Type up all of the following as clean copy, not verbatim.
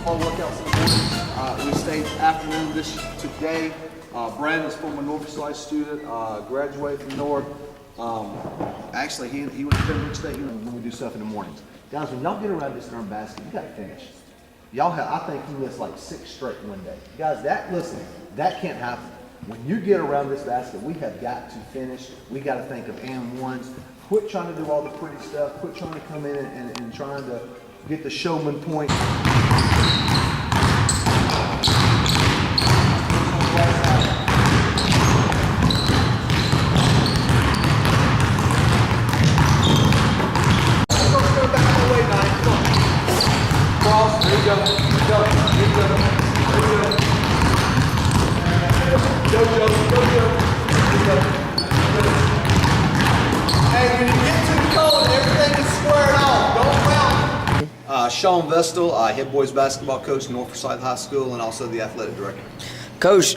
Hard workouts in the morning. We stayed afternoon today. Brandon's former North Forsyth student, graduated from North. Actually, he was in Rich State when we do stuff in the mornings. Guys, when y'all get around this darn basket, you got to finish. Y'all have, I think he missed like 6 straight one day. Guys, that can't happen. When you get around this basket, we have got to finish. We got to think of and ones. Quit trying to do all the pretty stuff. Quit trying to come in and trying to get the showman point. Sean Vestal, head boys basketball coach, North Forsyth High School, and also the athletic director. Coach,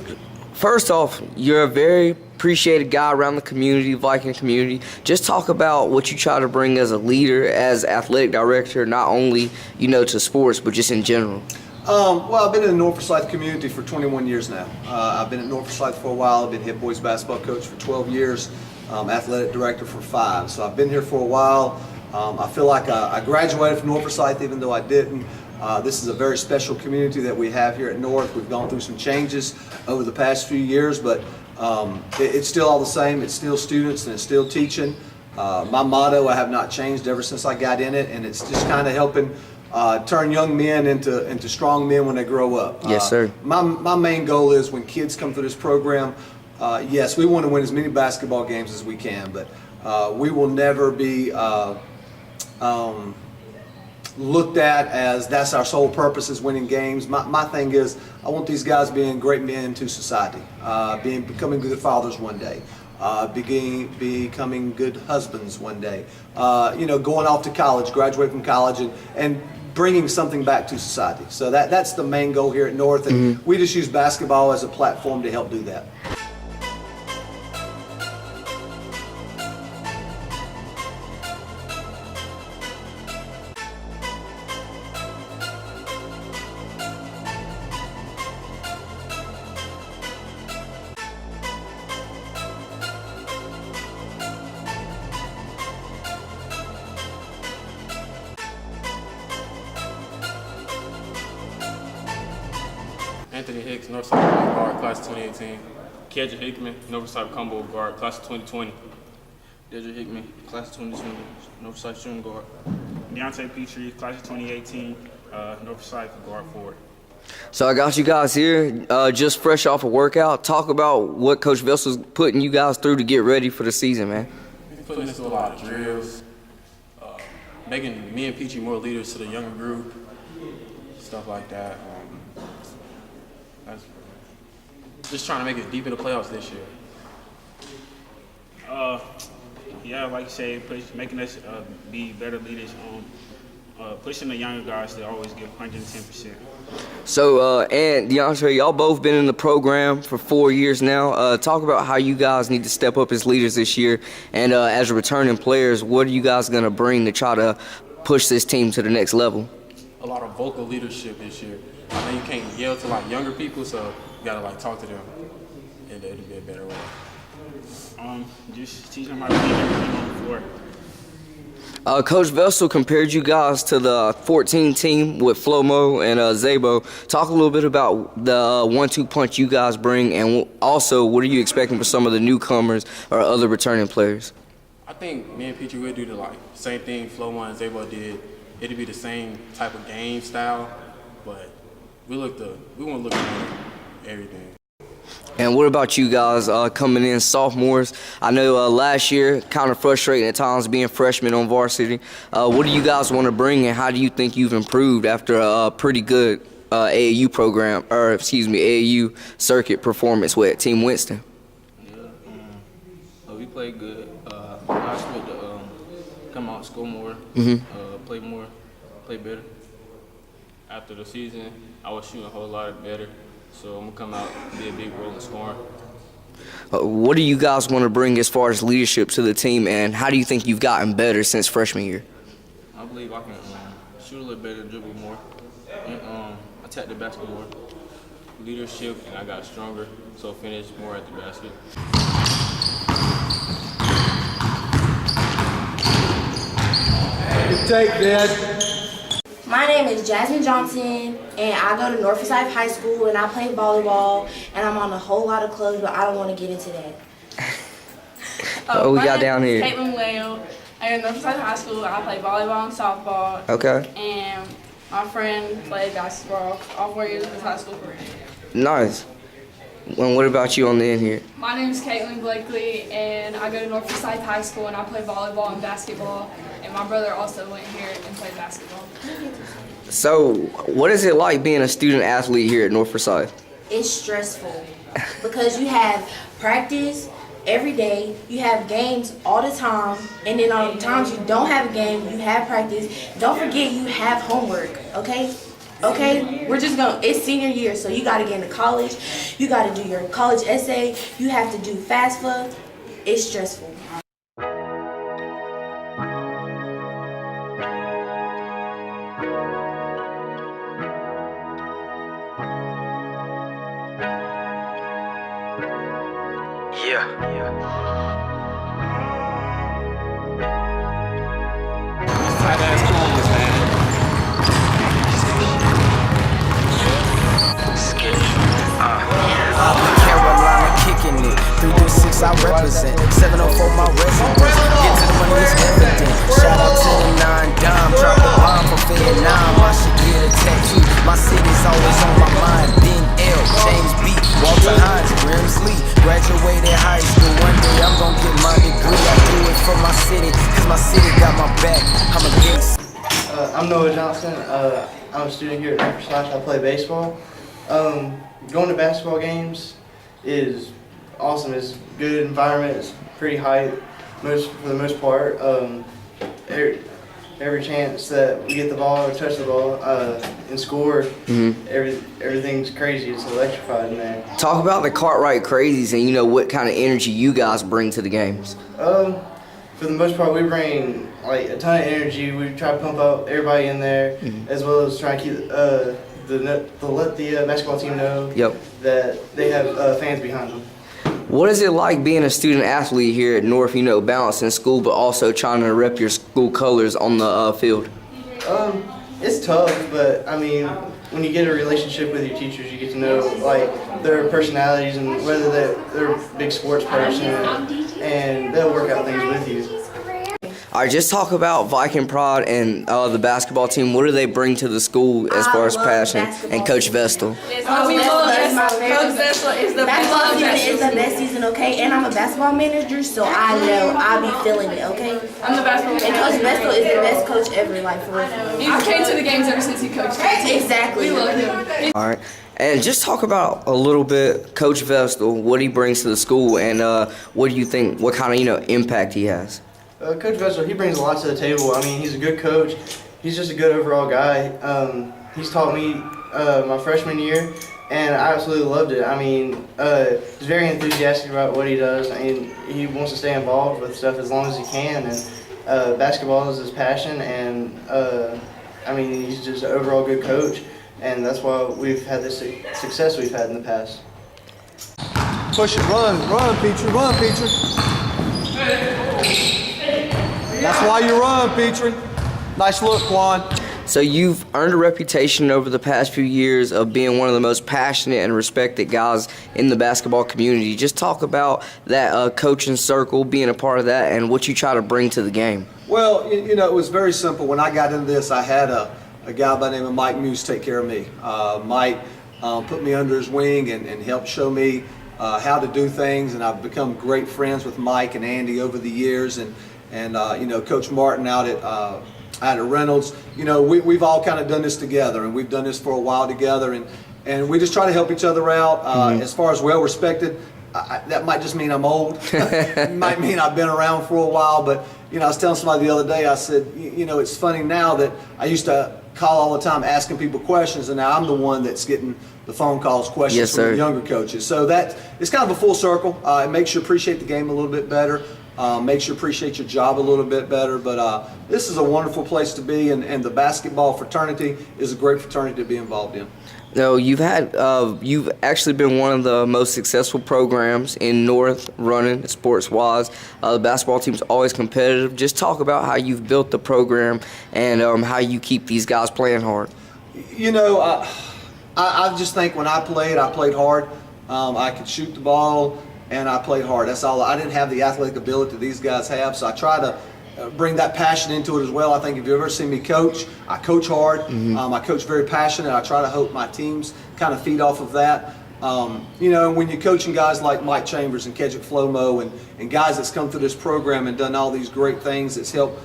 first off, you're a very appreciated guy around the community, Viking community. Just talk about what you try to bring as a leader, as athletic director, not only, to sports, but just in general. Well, I've been in the North Forsyth community for 21 years now. I've been at North Forsyth for a while. I've been head boys basketball coach for 12 years, athletic director for 5. So I've been here for a while. I feel like I graduated from North Forsyth even though I didn't. This is a very special community that we have here at North. We've gone through some changes over the past few years, but it's still all the same. It's still students and it's still teaching. My motto I have not changed ever since I got in it, and it's just kind of helping turn young men into strong men when they grow up. Yes, sir. My main goal is when kids come through this program, yes, we want to win as many basketball games as we can, but we will never be looked at as that's our sole purpose is winning games. My thing is I want these guys being great men to society, becoming good fathers one day, becoming good husbands one day, going off to college, graduating from college, and bringing something back to society. So that's the main goal here at North, and we just use basketball as a platform to help do that. Anthony Hicks, North Forsyth guard, class of 2018. Kedra Hickman, North Forsyth combo guard, class of 2020. Dedrick Hickman, class of 2020, North Forsyth shooting guard. Deontay Petrie, class of 2018, North Forsyth guard forward. So I got you guys here, just fresh off a workout. Talk about what Coach Vestal's putting you guys through to get ready for the season, man. He's putting us through a lot of drills, making me and Petrie more leaders to the younger group, stuff like that. Just trying to make it deep in the playoffs this year. Yeah, like you say, making us be better leaders, pushing the younger guys to always give 110%. So, and DeAndre, y'all both been in the program for 4 years now. Talk about how you guys need to step up as leaders this year, and as returning players, what are you guys going to bring to try to push this team to the next level? A lot of vocal leadership this year. I know you can't yell to younger people, so you gotta talk to them, and it'll be a better way. Just teach them how to do everything on the floor. Coach Vestal compared you guys to the 14 team with Flomo and Zabo. Talk a little bit about the 1-2 punch you guys bring, and also what are you expecting for some of the newcomers or other returning players? I think me and Petrie will do the same thing Flomo and Zabo did. It'll be the same type of game style, but we want to look at everything. And what about you guys coming in sophomores? I know last year kind of frustrating at times being freshmen on varsity. What do you guys want to bring, and how do you think you've improved after a pretty good AAU program, or AAU circuit performance with Team Winston? Yeah, we played good. I expect to come out, score more, play more, play better. After the season, I was shooting a whole lot better, so I'm going to come out and be a big role in scoring. What do you guys want to bring as far as leadership to the team, and how do you think you've gotten better since freshman year? I believe I can shoot a little better, dribble more, and attack the basket more. Leadership, and I got stronger, so finish more at the basket. Good take, Dad. My name is Jasmine Johnson, and I go to North Forsyth High School, and I play volleyball, and I'm on a whole lot of clubs, but I don't want to get into that. What we got down here? Caitlin Whale. I go to North Forsyth High School. I play volleyball and softball. Okay. And my friend played basketball all 4 years of his high school career. Nice. And what about you on the end here? My name is Caitlin Blakely, and I go to North Forsyth High School, and I play volleyball and basketball. And my brother also went here and played basketball. So, what is it like being a student athlete here at North Forsyth? It's stressful because you have practice every day, you have games all the time, and then on the times you don't have a game, you have practice. Don't forget you have homework, okay? Okay, it's senior year, so you gotta get into college, you gotta do your college essay, you have to do FAFSA. It's stressful. I represent 704 my residence. Get to the money, it's evident. Shout out to the 9 dime, drop a bomb for Vietnam. I should get a tattoo. My city's always on my mind. Dean L, James B, Walter Hines, Grimsley. Graduated high school. One day I'm gonna get my degree. I do it for my city, cause my city got my back. I'm a gangster. I'm Noah Johnson. I'm a student here at North Forsyth. I play baseball. Going to basketball games is awesome. It's a good environment. It's pretty hype for the most part. Every chance that we get the ball or touch the ball and score, everything's crazy. It's electrified in there. Talk about the Cartwright Crazies and what kind of energy you guys bring to the games. For the most part, we bring like a ton of energy. We try to pump up everybody in there, as well as try to keep let the basketball team know that they have fans behind them. What is it like being a student athlete here at North, balancing school but also trying to rep your school colors on the field? It's tough, but I mean, when you get a relationship with your teachers, you get to know like their personalities and whether they're a big sports person, and they'll work out things with you. All right, just talk about Viking Pride and the basketball team. What do they bring to the school as far as passion? And Coach Vestal. Coach Vestal is the basketball season is the best season, okay? And I'm a basketball manager, so I know I'll be feeling it, okay? I'm the basketball manager. And Coach Vestal is the best coach ever, like for real. I came to the games ever since he coached. Exactly. We love him. All right. And just talk about a little bit Coach Vestal, what he brings to the school, and what do you think, what kind of impact he has? Coach Vestal, he brings a lot to the table. I mean, he's a good coach. He's just a good overall guy. He's taught me my freshman year, and I absolutely loved it. I mean, he's very enthusiastic about what he does. I mean, he wants to stay involved with stuff as long as he can, and basketball is his passion, and I mean, he's just an overall good coach, and that's why we've had this success we've had in the past. Push it, run, Petrie, run, Petrie. That's why you run, Petrie. Nice look, Quan. So you've earned a reputation over the past few years of being one of the most passionate and respected guys in the basketball community. Just talk about that coaching circle, being a part of that, and what you try to bring to the game. Well, it was very simple. When I got into this, I had a guy by the name of Mike Muse take care of me. Mike put me under his wing and helped show me how to do things, and I've become great friends with Mike and Andy over the years, and Coach Martin out at Reynolds. We've all kind of done this together, and we've done this for a while together, and we just try to help each other out. As far as well respected, that might just mean I'm old. It might mean I've been around for a while, but I was telling somebody the other day, I said, it's funny now that I used to call all the time asking people questions, and now I'm the one that's getting the phone calls, questions from the younger coaches. So that it's kind of a full circle. It makes you appreciate the game a little bit better. Makes you appreciate your job a little bit better, but this is a wonderful place to be, and the basketball fraternity is a great fraternity to be involved in. No, you've actually been one of the most successful programs in North running sports-wise. The basketball team's always competitive. Just talk about how you've built the program and how you keep these guys playing hard. You know, I just think when I played hard. I could shoot the ball, and I played hard. That's all. I didn't have the athletic ability these guys have, so I try to bring that passion into it as well. I think if you've ever seen me coach, I coach hard. I coach very passionate. I try to hope my teams kind of feed off of that. You know, when you're coaching guys like Mike Chambers and Kedrick Flomo and guys that's come through this program and done all these great things that's helped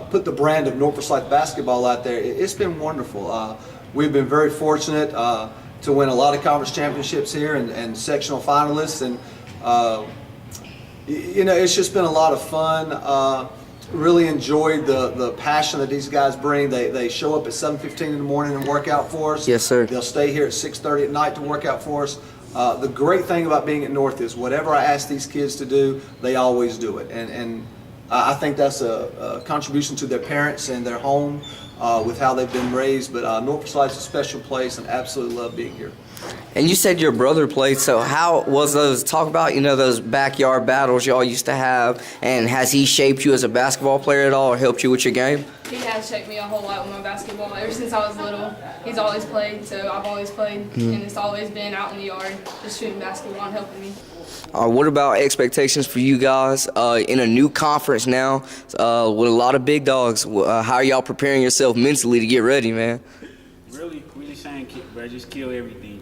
put the brand of North Forsyth basketball out there, it's been wonderful. We've been very fortunate to win a lot of conference championships here and sectional finalists, and you know, it's just been a lot of fun. Really enjoyed the passion that these guys bring. They show up at 7:15 in the morning and work out for us. Yes, sir. They'll stay here at 6:30 at night to work out for us. The great thing about being at North is whatever I ask these kids to do, they always do it, and I think that's a contribution to their parents and their home with how they've been raised. But North Forsyth's a special place, and absolutely love being here. And you said your brother played, so how was those, talk about, you know, those backyard battles y'all used to have, and has he shaped you as a basketball player at all or helped you with your game? He has shaped me a whole lot with my basketball. Ever since I was little, he's always played, so I've always played, and it's always been out in the yard, just shooting basketball and helping me. What about expectations for you guys in a new conference now with a lot of big dogs? How are y'all preparing yourself mentally to get ready, man? Really saying, bro, just kill everything.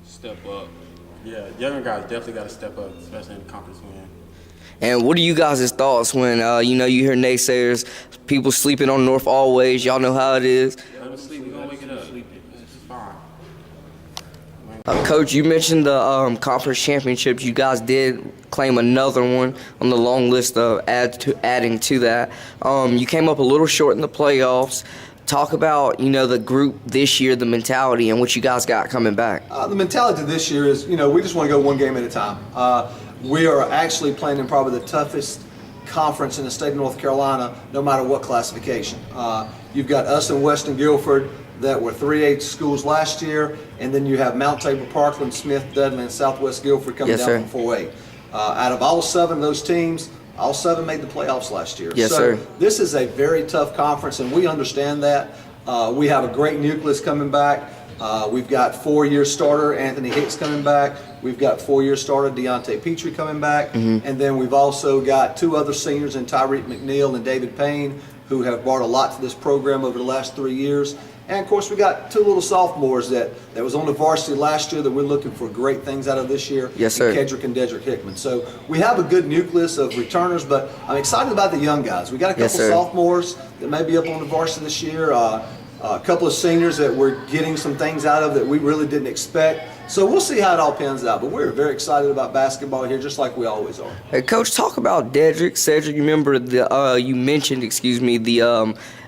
Step up. Yeah, younger guys definitely got to step up, especially in the conference win. And what are you guys' thoughts when, you know, you hear naysayers, people sleeping on North always, y'all know how it is. Let them sleep, we're going to wake it up. It's fine. Coach, you mentioned the conference championships. You guys did claim another one on the long list of adding to that. You came up a little short in the playoffs. Talk about, you know, the group this year, the mentality, and what you guys got coming back. The mentality this year is, you know, we just want to go one game at a time. We are actually playing in probably the toughest conference in the state of North Carolina, no matter what classification. You've got us and Western Guilford that were 3A schools last year, and then you have Mount Tabor, Parkland, Smith, Dudley, and Southwest Guilford coming down from 4A. Out of all 7 of those teams, all 7 made the playoffs last year. Yes, so sir. This is a very tough conference, and we understand that. We have a great nucleus coming back. We've got 4-year starter Anthony Hicks coming back. We've got 4-year starter Deontay Petrie coming back. And then we've also got 2 other seniors in Tyreek McNeil and David Payne, who have brought a lot to this program over the last 3 years. And of course, we got 2 little sophomores that was on the varsity last year that we're looking for great things out of this year. Yes, sir. Kedrick and Dedrick Hickman. So we have a good nucleus of returners, but I'm excited about the young guys. We got a couple sophomores that may be up on the varsity this year. A couple of seniors that we're getting some things out of that we really didn't expect. So we'll see how it all pans out. But we're very excited about basketball here, just like we always are. Hey, Coach, talk about Dedrick, Cedric. You remember you mentioned,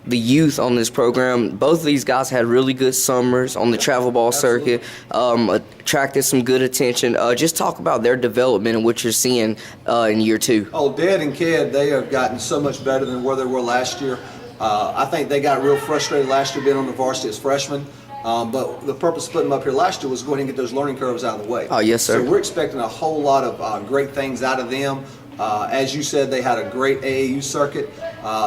the youth on this program. Both of these guys had really good summers on the travel ball circuit, attracted some good attention. Just talk about their development and what you're seeing in year 2. Oh, Dad and Ked, they have gotten so much better than where they were last year. I think they got real frustrated last year being on the varsity as freshmen. But the purpose of putting them up here last year was go ahead and get those learning curves out of the way. Oh, yes, sir. So we're expecting a whole lot of great things out of them. As you said, they had a great AAU circuit.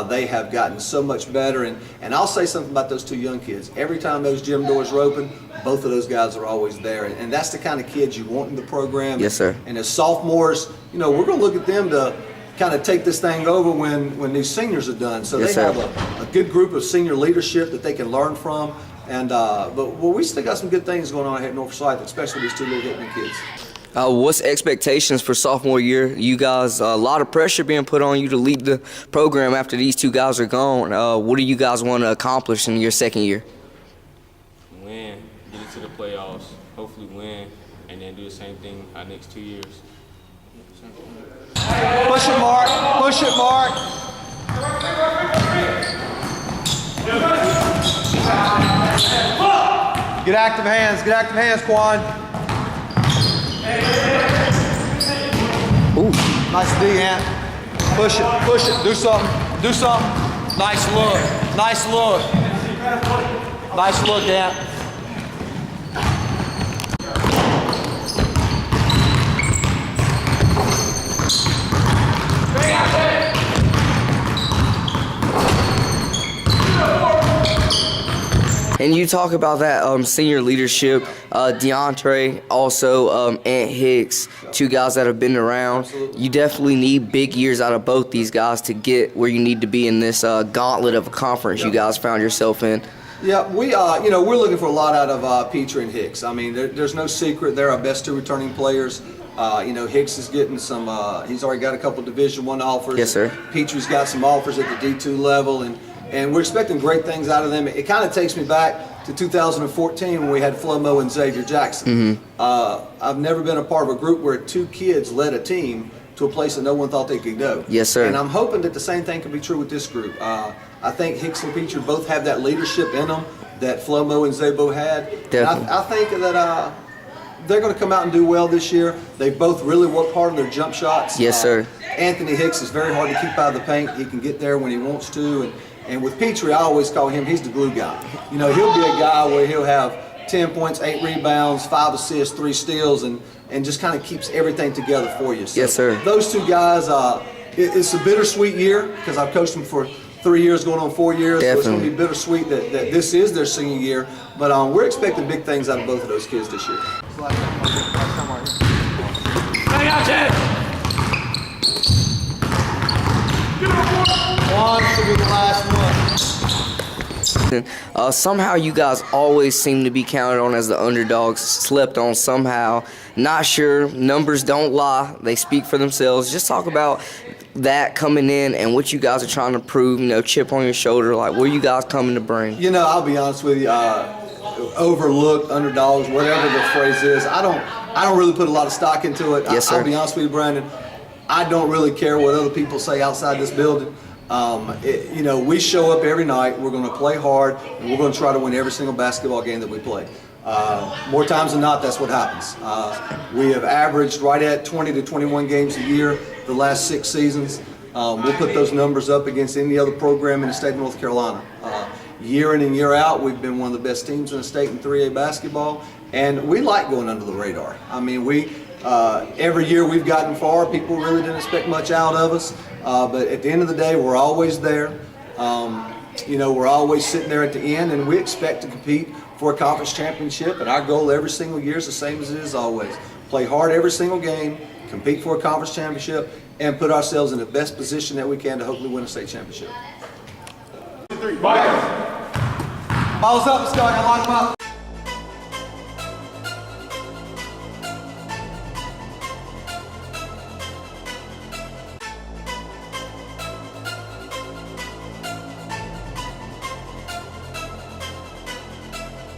They have gotten so much better. And I'll say something about those 2 young kids. Every time those gym doors are open, both of those guys are always there. And that's the kind of kids you want in the program. Yes, sir. And as sophomores, you know, we're going to look at them to kind of take this thing over when these seniors are done. So yes, they have a good group of senior leadership that they can learn from. And but we still got some good things going on here at North Forsyth, especially these 2 little Hickman kids. What's expectations for sophomore year? You guys, a lot of pressure being put on you to lead the program after these 2 guys are gone. What do you guys want to accomplish in your second year? Win, get into the playoffs, hopefully win, and then do the same thing our next 2 years. Push it, Mark. Push it, Mark. Get active hands. Get active hands, Quan. Ooh. Nice D, Ant. Push it. Push it. Do something. Do something. Nice look. Nice look. Nice look, Ant. And you talk about that senior leadership, DeAndre, also Ant Hicks, two guys that have been around. Absolutely. You definitely need big years out of both these guys to get where you need to be in this gauntlet of a conference you guys found yourself in. Yeah, we're looking for a lot out of Petrie and Hicks. I mean, there's no secret they're our best two returning players. Hicks is getting some. He's already got a couple Division I offers. Yes, sir. Petrie's got some offers at the D2 level, and we're expecting great things out of them. It kind of takes me back to 2014 when we had Flomo and Xavier Jackson. I've never been a part of a group where two kids led a team to a place that no one thought they could go. Yes, sir. And I'm hoping that the same thing can be true with this group. I think Hicks and Petrie both have that leadership in them that Flomo and Zabo had. Definitely. And I think that they're going to come out and do well this year. They both really worked hard on their jump shots. Yes, sir. Anthony Hicks is very hard to keep out of the paint. He can get there when he wants to. And with Petrie, I always call him, he's the glue guy. He'll be a guy where he'll have 10 points, 8 rebounds, 5 assists, 3 steals, and just kind of keeps everything together for you. So yes, sir. Those two guys, it's a bittersweet year because I've coached them for 3 years, going on 4 years. Definitely. So it's going to be bittersweet that this is their senior year. But we're expecting big things out of both of those kids this year. One should be the last one. Somehow you guys always seem to be counted on as the underdogs, slept on somehow. Not sure. Numbers don't lie. They speak for themselves. Just talk about that coming in and what you guys are trying to prove, chip on your shoulder, like what are you guys coming to bring? I'll be honest with you, overlooked, underdogs, whatever the phrase is, I don't really put a lot of stock into it. Yes, sir. I'll be honest with you, Brandon, I don't really care what other people say outside this building. We show up every night, we're going to play hard, and we're going to try to win every single basketball game that we play. More times than not, that's what happens. We have averaged right at 20 to 21 games a year the last 6 seasons. We'll put those numbers up against any other program in the state of North Carolina. Year in and year out, we've been one of the best teams in the state in 3A basketball, and we like going under the radar. I mean, every year we've gotten far. People really didn't expect much out of us, but at the end of the day, we're always there. We're always sitting there at the end, and we expect to compete for a conference championship, and our goal every single year is the same as it is always. Play hard every single game, compete for a conference championship, and put ourselves in the best position that we can to hopefully win a state championship. Balls up, let's go. I got to lock them up.